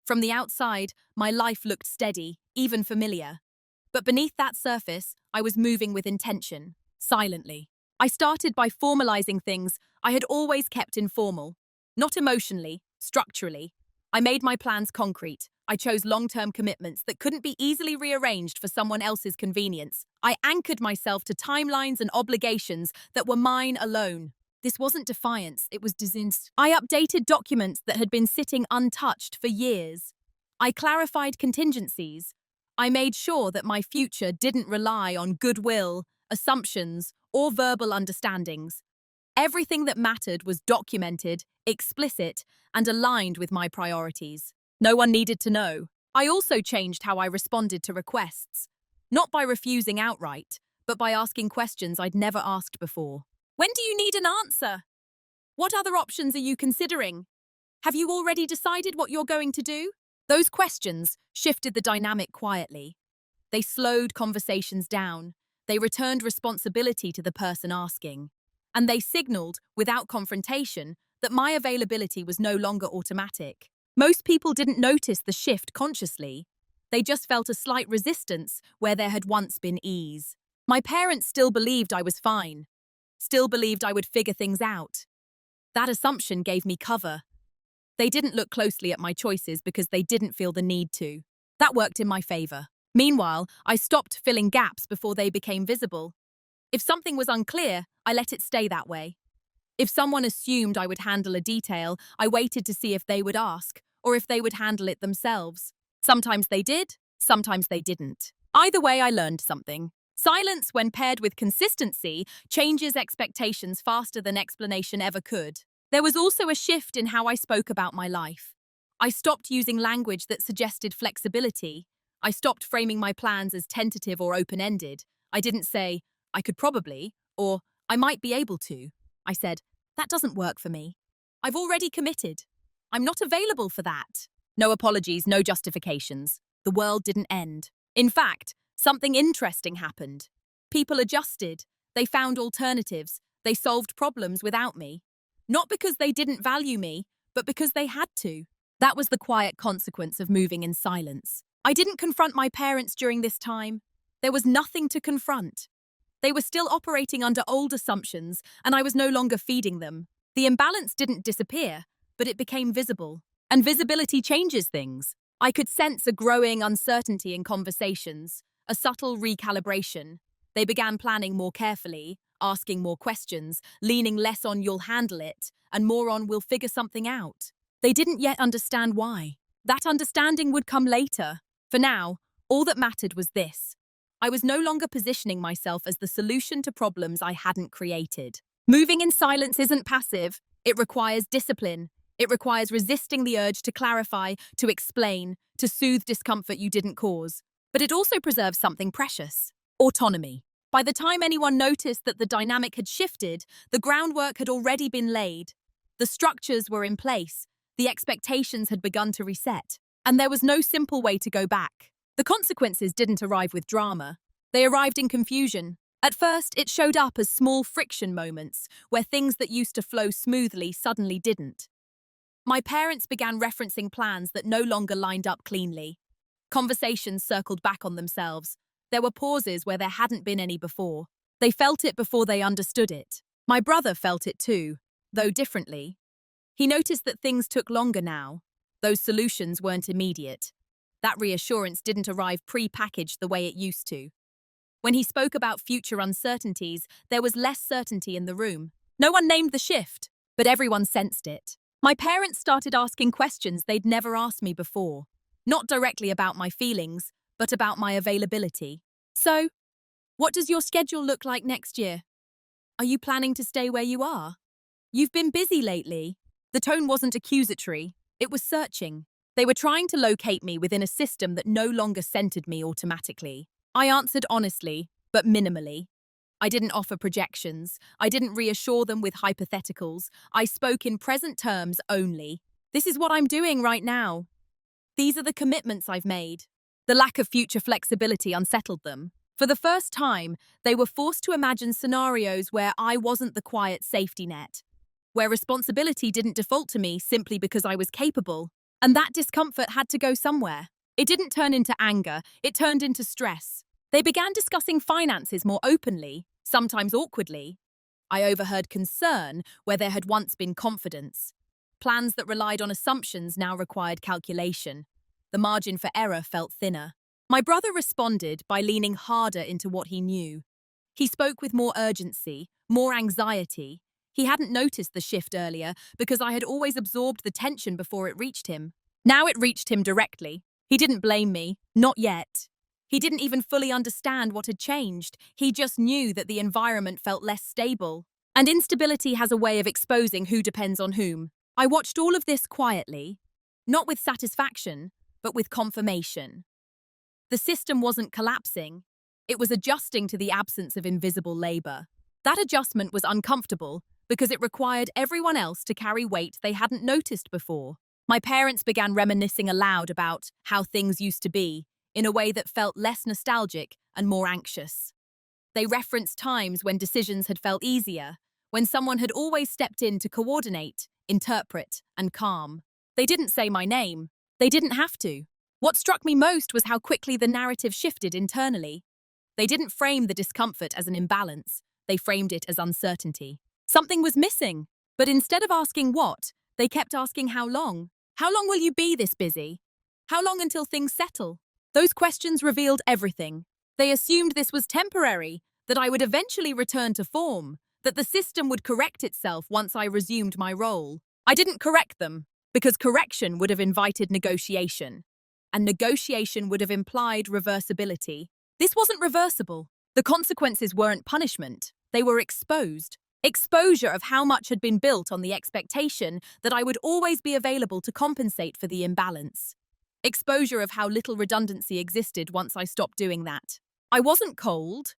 From the outside, my life looked steady, even familiar. But beneath that surface, I was moving with intention, silently. I started by formalizing things I had always kept informal. Not emotionally, structurally. I made my plans concrete. I chose long-term commitments that couldn't be easily rearranged for someone else's convenience. I anchored myself to timelines and obligations that were mine alone. This wasn't defiance, it was disinst. I updated documents that had been sitting untouched for years. I clarified contingencies. I made sure that my future didn't rely on goodwill, assumptions, or verbal understandings. Everything that mattered was documented, explicit, and aligned with my priorities. No one needed to know. I also changed how I responded to requests, not by refusing outright, but by asking questions I'd never asked before. When do you need an answer? What other options are you considering? Have you already decided what you're going to do? Those questions shifted the dynamic quietly. They slowed conversations down. They returned responsibility to the person asking. And they signaled, without confrontation, that my availability was no longer automatic. Most people didn't notice the shift consciously. They just felt a slight resistance where there had once been ease. My parents still believed I was fine, still believed I would figure things out. That assumption gave me cover. They didn't look closely at my choices because they didn't feel the need to. That worked in my favor. Meanwhile, I stopped filling gaps before they became visible. If something was unclear, I let it stay that way. If someone assumed I would handle a detail, I waited to see if they would ask, or if they would handle it themselves. Sometimes they did, sometimes they didn't. Either way, I learned something. Silence, when paired with consistency, changes expectations faster than explanation ever could. There was also a shift in how I spoke about my life. I stopped using language that suggested flexibility. I stopped framing my plans as tentative or open-ended. I didn't say, I could probably, or I might be able to. I said, that doesn't work for me. I've already committed. I'm not available for that. No apologies, no justifications. The world didn't end. In fact, something interesting happened. People adjusted. They found alternatives. They solved problems without me. Not because they didn't value me, but because they had to. That was the quiet consequence of moving in silence. I didn't confront my parents during this time. There was nothing to confront. They were still operating under old assumptions, and I was no longer feeding them. The imbalance didn't disappear, but it became visible. And visibility changes things. I could sense a growing uncertainty in conversations, a subtle recalibration. They began planning more carefully, asking more questions, leaning less on you'll handle it, and more on we'll figure something out. They didn't yet understand why. That understanding would come later. For now, all that mattered was this. I was no longer positioning myself as the solution to problems I hadn't created. Moving in silence isn't passive. It requires discipline. It requires resisting the urge to clarify, to explain, to soothe discomfort you didn't cause. But it also preserves something precious: autonomy. By the time anyone noticed that the dynamic had shifted, the groundwork had already been laid. The structures were in place. The expectations had begun to reset. And there was no simple way to go back. The consequences didn't arrive with drama. They arrived in confusion. At first, it showed up as small friction moments, where things that used to flow smoothly suddenly didn't. My parents began referencing plans that no longer lined up cleanly. Conversations circled back on themselves. There were pauses where there hadn't been any before. They felt it before they understood it. My brother felt it too, though differently. He noticed that things took longer now. Those solutions weren't immediate. That reassurance didn't arrive pre-packaged the way it used to. When he spoke about future uncertainties, there was less certainty in the room. No one named the shift, but everyone sensed it. My parents started asking questions they'd never asked me before. Not directly about my feelings, but about my availability. So, what does your schedule look like next year? Are you planning to stay where you are? You've been busy lately. The tone wasn't accusatory. It was searching. They were trying to locate me within a system that no longer centered me automatically. I answered honestly, but minimally. I didn't offer projections. I didn't reassure them with hypotheticals. I spoke in present terms only. This is what I'm doing right now. These are the commitments I've made. The lack of future flexibility unsettled them. For the first time, they were forced to imagine scenarios where I wasn't the quiet safety net, where responsibility didn't default to me simply because I was capable. And that discomfort had to go somewhere. It didn't turn into anger, it turned into stress. They began discussing finances more openly, sometimes awkwardly. I overheard concern where there had once been confidence. Plans that relied on assumptions now required calculation. The margin for error felt thinner. My brother responded by leaning harder into what he knew. He spoke with more urgency, more anxiety. He hadn't noticed the shift earlier because I had always absorbed the tension before it reached him. Now it reached him directly. He didn't blame me, not yet. He didn't even fully understand what had changed. He just knew that the environment felt less stable. And instability has a way of exposing who depends on whom. I watched all of this quietly, not with satisfaction, but with confirmation. The system wasn't collapsing. It was adjusting to the absence of invisible labor. That adjustment was uncomfortable because it required everyone else to carry weight they hadn't noticed before. My parents began reminiscing aloud about how things used to be, in a way that felt less nostalgic and more anxious. They referenced times when decisions had felt easier, when someone had always stepped in to coordinate, interpret, and calm. They didn't say my name. They didn't have to. What struck me most was how quickly the narrative shifted internally. They didn't frame the discomfort as an imbalance. They framed it as uncertainty. Something was missing. But instead of asking what, they kept asking how long. How long will you be this busy? How long until things settle? Those questions revealed everything. They assumed this was temporary, that I would eventually return to form, that the system would correct itself once I resumed my role. I didn't correct them, because correction would have invited negotiation, and negotiation would have implied reversibility. This wasn't reversible. The consequences weren't punishment. They were exposed. Exposure of how much had been built on the expectation that I would always be available to compensate for the imbalance. Exposure of how little redundancy existed once I stopped doing that. I wasn't cold.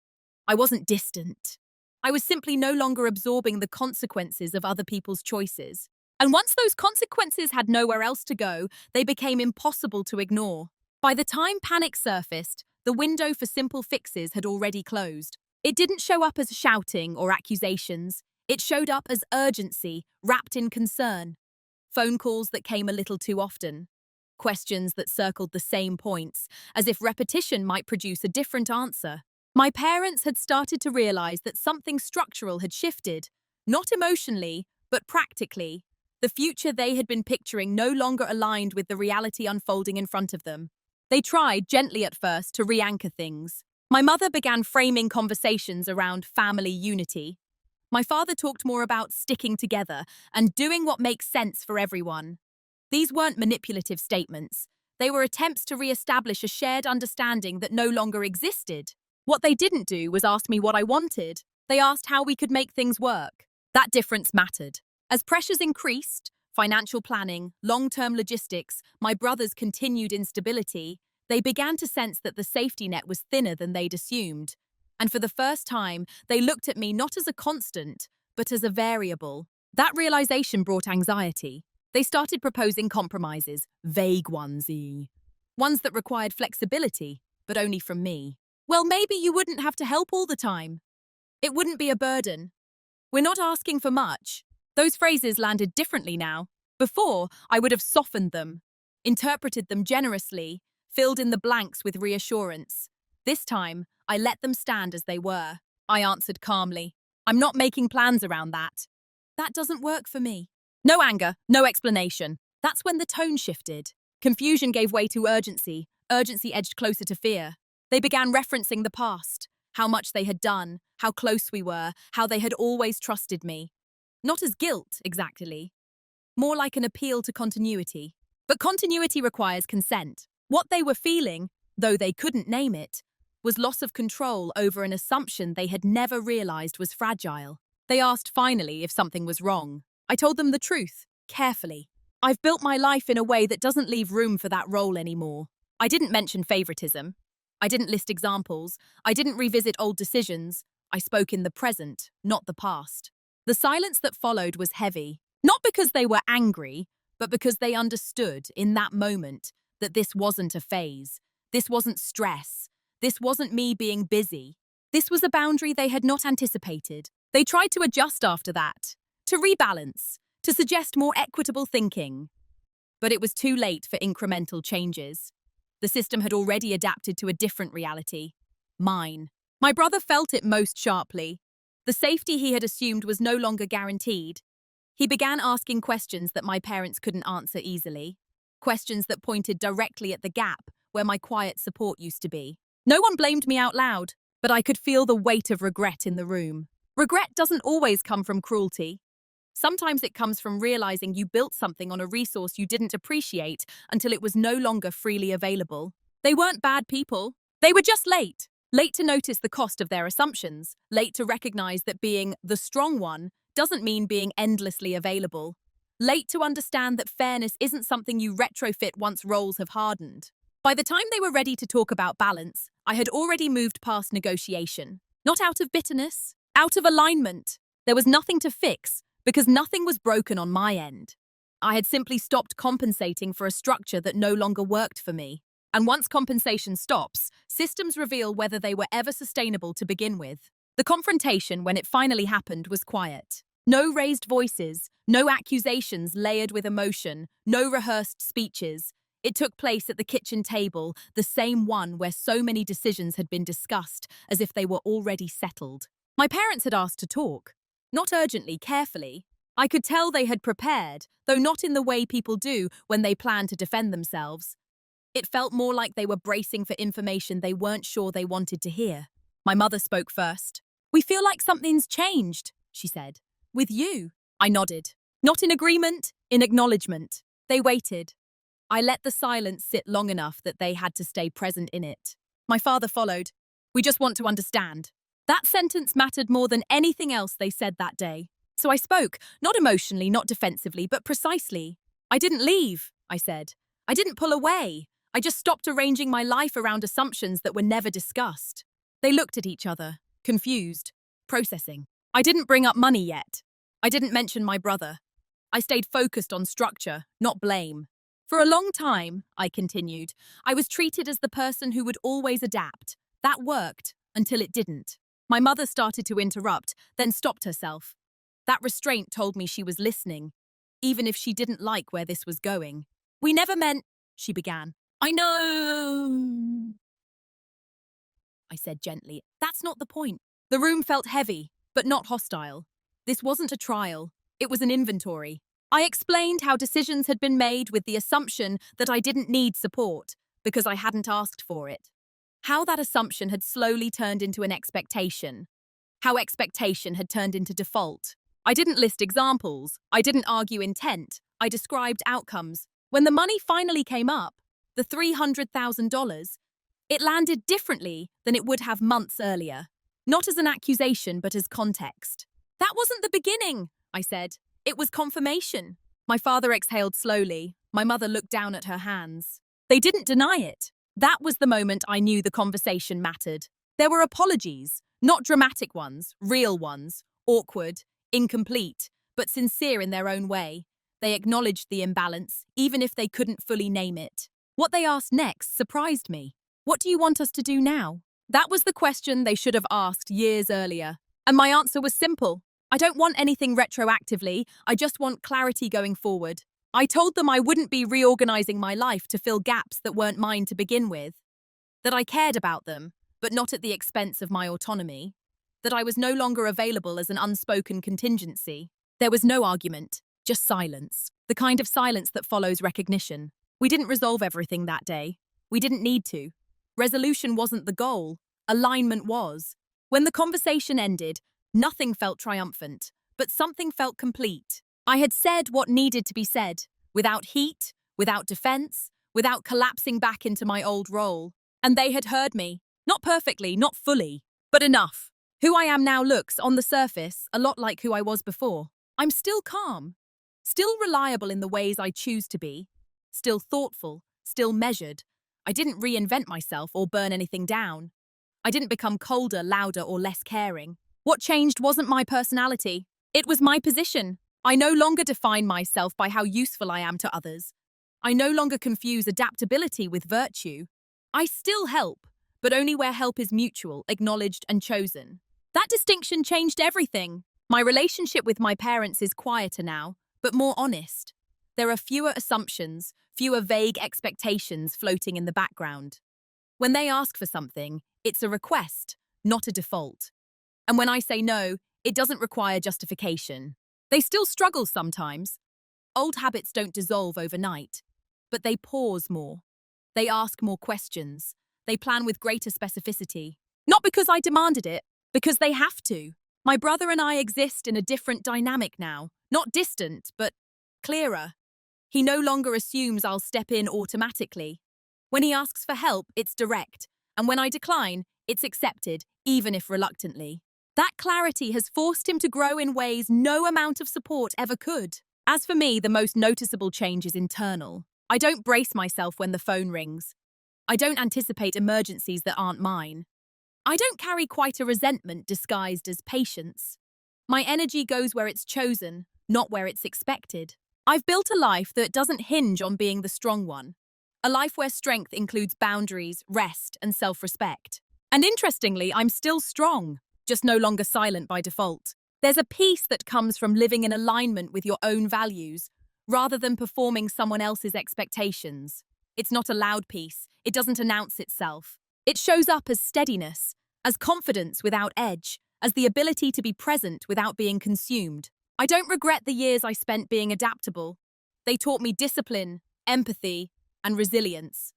I wasn't distant. I was simply no longer absorbing the consequences of other people's choices. And once those consequences had nowhere else to go, they became impossible to ignore. By the time panic surfaced, the window for simple fixes had already closed. It didn't show up as shouting or accusations. It showed up as urgency, wrapped in concern. Phone calls that came a little too often. Questions that circled the same points, as if repetition might produce a different answer. My parents had started to realize that something structural had shifted, not emotionally, but practically. The future they had been picturing no longer aligned with the reality unfolding in front of them. They tried, gently at first, to re-anchor things. My mother began framing conversations around family unity. My father talked more about sticking together and doing what makes sense for everyone. These weren't manipulative statements. They were attempts to re-establish a shared understanding that no longer existed. What they didn't do was ask me what I wanted. They asked how we could make things work. That difference mattered. As pressures increased, financial planning, long-term logistics, my brother's continued instability, they began to sense that the safety net was thinner than they'd assumed. And for the first time, they looked at me not as a constant, but as a variable. That realization brought anxiety. They started proposing compromises, vague ones that required flexibility, but only from me. Well, maybe you wouldn't have to help all the time. It wouldn't be a burden. We're not asking for much. Those phrases landed differently now. Before, I would have softened them, interpreted them generously, filled in the blanks with reassurance. This time, I let them stand as they were. I answered calmly, I'm not making plans around that. That doesn't work for me. No anger, no explanation. That's when the tone shifted. Confusion gave way to urgency. Urgency edged closer to fear. They began referencing the past, how much they had done, how close we were, how they had always trusted me. Not as guilt, exactly. More like an appeal to continuity. But continuity requires consent. What they were feeling, though they couldn't name it, was loss of control over an assumption they had never realized was fragile. They asked finally if something was wrong. I told them the truth, carefully. I've built my life in a way that doesn't leave room for that role anymore. I didn't mention favoritism. I didn't list examples. I didn't revisit old decisions. I spoke in the present, not the past. The silence that followed was heavy, not because they were angry, but because they understood in that moment that this wasn't a phase. This wasn't stress. This wasn't me being busy. This was a boundary they had not anticipated. They tried to adjust after that, to rebalance, to suggest more equitable thinking. But it was too late for incremental changes. The system had already adapted to a different reality. Mine. My brother felt it most sharply. The safety he had assumed was no longer guaranteed. He began asking questions that my parents couldn't answer easily. Questions that pointed directly at the gap where my quiet support used to be. No one blamed me out loud, but I could feel the weight of regret in the room. Regret doesn't always come from cruelty. Sometimes it comes from realizing you built something on a resource you didn't appreciate until it was no longer freely available. They weren't bad people. They were just late. Late to notice the cost of their assumptions, late to recognize that being the strong one doesn't mean being endlessly available. Late to understand that fairness isn't something you retrofit once roles have hardened. By the time they were ready to talk about balance, I had already moved past negotiation. Not out of bitterness, out of alignment. There was nothing to fix, because nothing was broken on my end. I had simply stopped compensating for a structure that no longer worked for me. And once compensation stops, systems reveal whether they were ever sustainable to begin with. The confrontation, when it finally happened, was quiet. No raised voices, no accusations layered with emotion, no rehearsed speeches. It took place at the kitchen table, the same one where so many decisions had been discussed, as if they were already settled. My parents had asked to talk. Not urgently, carefully. I could tell they had prepared, though not in the way people do when they plan to defend themselves. It felt more like they were bracing for information they weren't sure they wanted to hear. My mother spoke first. "We feel like something's changed," she said. "With you." I nodded. Not in agreement, in acknowledgement. They waited. I let the silence sit long enough that they had to stay present in it. My father followed. "We just want to understand." That sentence mattered more than anything else they said that day. So I spoke, not emotionally, not defensively, but precisely. "I didn't leave," I said. "I didn't pull away. I just stopped arranging my life around assumptions that were never discussed." They looked at each other, confused, processing. I didn't bring up money yet. I didn't mention my brother. I stayed focused on structure, not blame. For a long time, I continued, I was treated as the person who would always adapt. That worked, until it didn't. My mother started to interrupt, then stopped herself. That restraint told me she was listening, even if she didn't like where this was going. "We never meant," she began. "I know," I said gently. "That's not the point." The room felt heavy, but not hostile. This wasn't a trial. It was an inventory. I explained how decisions had been made with the assumption that I didn't need support, because I hadn't asked for it. How that assumption had slowly turned into an expectation. How expectation had turned into default. I didn't list examples. I didn't argue intent. I described outcomes. When the money finally came up, the $300,000, it landed differently than it would have months earlier. Not as an accusation, but as context. "That wasn't the beginning," I said. "It was confirmation." My father exhaled slowly. My mother looked down at her hands. They didn't deny it. That was the moment I knew the conversation mattered. There were apologies, not dramatic ones, real ones, awkward, incomplete, but sincere in their own way. They acknowledged the imbalance, even if they couldn't fully name it. What they asked next surprised me. "What do you want us to do now?" That was the question they should have asked years earlier. And my answer was simple. I don't want anything retroactively, I just want clarity going forward. I told them I wouldn't be reorganizing my life to fill gaps that weren't mine to begin with. That I cared about them, but not at the expense of my autonomy. That I was no longer available as an unspoken contingency. There was no argument, just silence. The kind of silence that follows recognition. We didn't resolve everything that day. We didn't need to. Resolution wasn't the goal. Alignment was. When the conversation ended, nothing felt triumphant, but something felt complete. I had said what needed to be said, without heat, without defense, without collapsing back into my old role. And they had heard me. Not perfectly, not fully, but enough. Who I am now looks, on the surface, a lot like who I was before. I'm still calm, still reliable in the ways I choose to be, still thoughtful, still measured. I didn't reinvent myself or burn anything down. I didn't become colder, louder, or less caring. What changed wasn't my personality. It was my position. I no longer define myself by how useful I am to others. I no longer confuse adaptability with virtue. I still help, but only where help is mutual, acknowledged, and chosen. That distinction changed everything. My relationship with my parents is quieter now, but more honest. There are fewer assumptions, fewer vague expectations floating in the background. When they ask for something, it's a request, not a default. And when I say no, it doesn't require justification. They still struggle sometimes. Old habits don't dissolve overnight, but they pause more. They ask more questions. They plan with greater specificity. Not because I demanded it, because they have to. My brother and I exist in a different dynamic now. Not distant, but clearer. He no longer assumes I'll step in automatically. When he asks for help, it's direct. And when I decline, It's accepted, even if reluctantly. That clarity has forced him to grow in ways no amount of support ever could. As for me, the most noticeable change is internal. I don't brace myself when the phone rings. I don't anticipate emergencies that aren't mine. I don't carry quite a resentment disguised as patience. My energy goes where it's chosen, not where it's expected. I've built a life that doesn't hinge on being the strong one. A life where strength includes boundaries, rest, and self-respect. And interestingly, I'm still strong, just no longer silent by default. There's a peace that comes from living in alignment with your own values, rather than performing someone else's expectations. It's not a loud peace. It doesn't announce itself. It shows up as steadiness, as confidence without edge, as the ability to be present without being consumed. I don't regret the years I spent being adaptable. They taught me discipline, empathy, and resilience.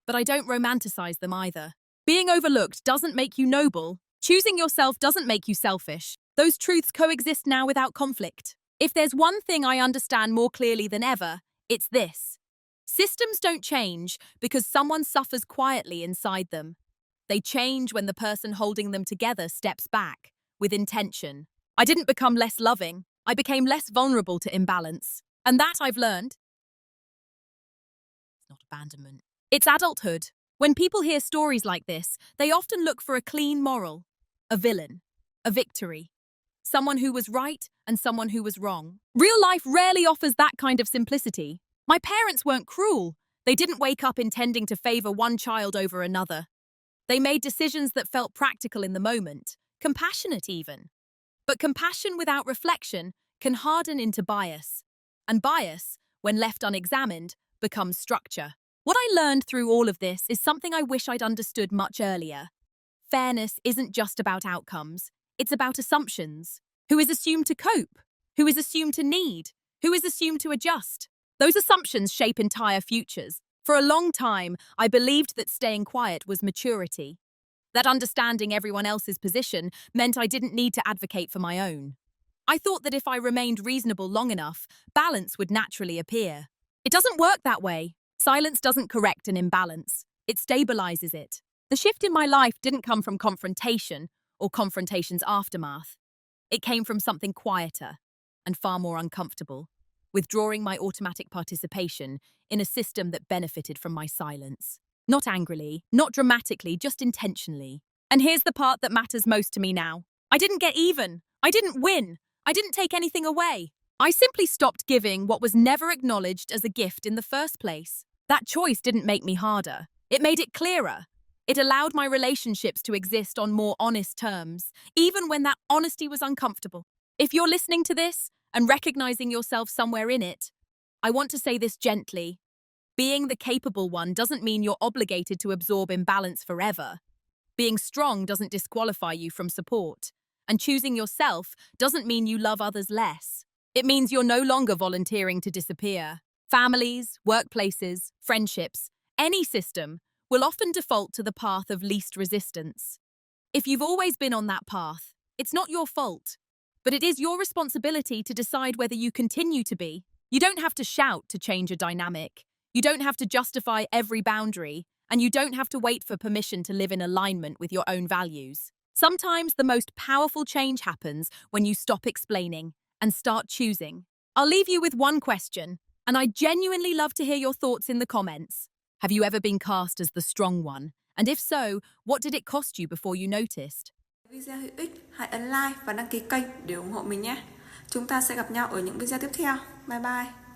But I don't romanticize them either. Being overlooked doesn't make you noble. Choosing yourself doesn't make you selfish. Those truths coexist now without conflict. If there's one thing I understand more clearly than ever, it's this. Systems don't change because someone suffers quietly inside them. They change when the person holding them together steps back, with intention. I didn't become less loving. I became less vulnerable to imbalance. And that I've learned. It's not abandonment. It's adulthood. When people hear stories like this, they often look for a clean moral, a villain, a victory, someone who was right and someone who was wrong. Real life rarely offers that kind of simplicity. My parents weren't cruel. They didn't wake up intending to favor one child over another. They made decisions that felt practical in the moment, compassionate even. But compassion without reflection can harden into bias. And bias, when left unexamined, becomes structure. What I learned through all of this is something I wish I'd understood much earlier. Fairness isn't just about outcomes. It's about assumptions. Who is assumed to cope? Who is assumed to need? Who is assumed to adjust? Those assumptions shape entire futures. For a long time, I believed that staying quiet was maturity. That understanding everyone else's position meant I didn't need to advocate for my own. I thought that if I remained reasonable long enough, balance would naturally appear. It doesn't work that way. Silence doesn't correct an imbalance. It stabilizes it. The shift in my life didn't come from confrontation or confrontation's aftermath. It came from something quieter and far more uncomfortable, withdrawing my automatic participation in a system that benefited from my silence. Not angrily, not dramatically, just intentionally. And here's the part that matters most to me now. I didn't get even. I didn't win. I didn't take anything away. I simply stopped giving what was never acknowledged as a gift in the first place. That choice didn't make me harder. It made it clearer. It allowed my relationships to exist on more honest terms, even when that honesty was uncomfortable. If you're listening to this and recognizing yourself somewhere in it, I want to say this gently. Being the capable one doesn't mean you're obligated to absorb imbalance forever. Being strong doesn't disqualify you from support. And choosing yourself doesn't mean you love others less. It means you're no longer volunteering to disappear. Families, workplaces, friendships, any system will often default to the path of least resistance. If you've always been on that path, it's not your fault, but it is your responsibility to decide whether you continue to be. You don't have to shout to change a dynamic. You don't have to justify every boundary, and you don't have to wait for permission to live in alignment with your own values. Sometimes the most powerful change happens when you stop explaining and start choosing. I'll leave you with one question, and I'd genuinely love to hear your thoughts in the comments. Have you ever been cast as the strong one? And if so, what did it cost you before you noticed? Video hữu ích, hãy ấn like và đăng ký kênh để ủng hộ mình nhé. Chúng ta sẽ gặp nhau ở những video tiếp theo. Bye bye.